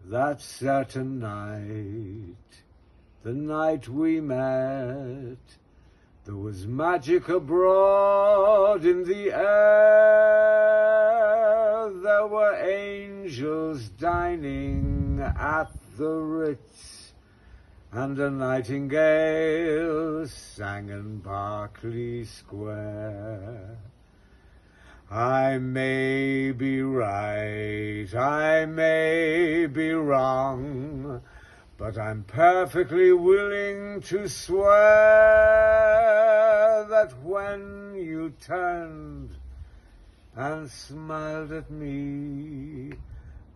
that certain night, the night we met, there was magic abroad in the air. There were angels dining at the Ritz, and a nightingale sang in Berkeley Square. I may be right, I may be wrong, but I'm perfectly willing to swear that when you turned and smiled at me,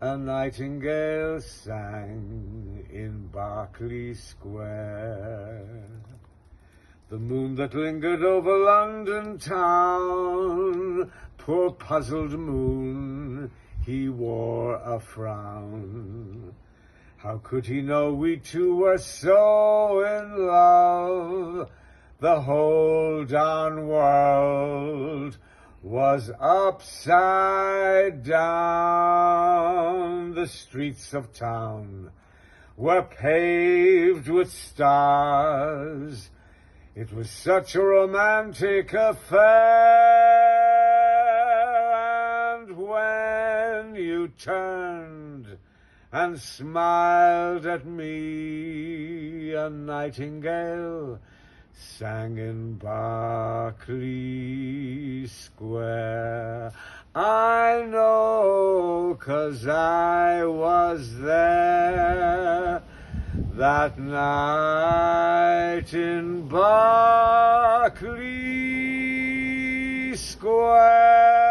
a nightingale sang in Berkeley Square. The moon that lingered over London town, poor puzzled moon, he wore a frown. How could he know we two were so in love? The whole darn world was upside down. The streets of town were paved with stars. It was such a romantic affair. And when you turned and smiled at me, a nightingale sang in Berkeley Square. I know, 'cause I was there that night in Berkeley Square.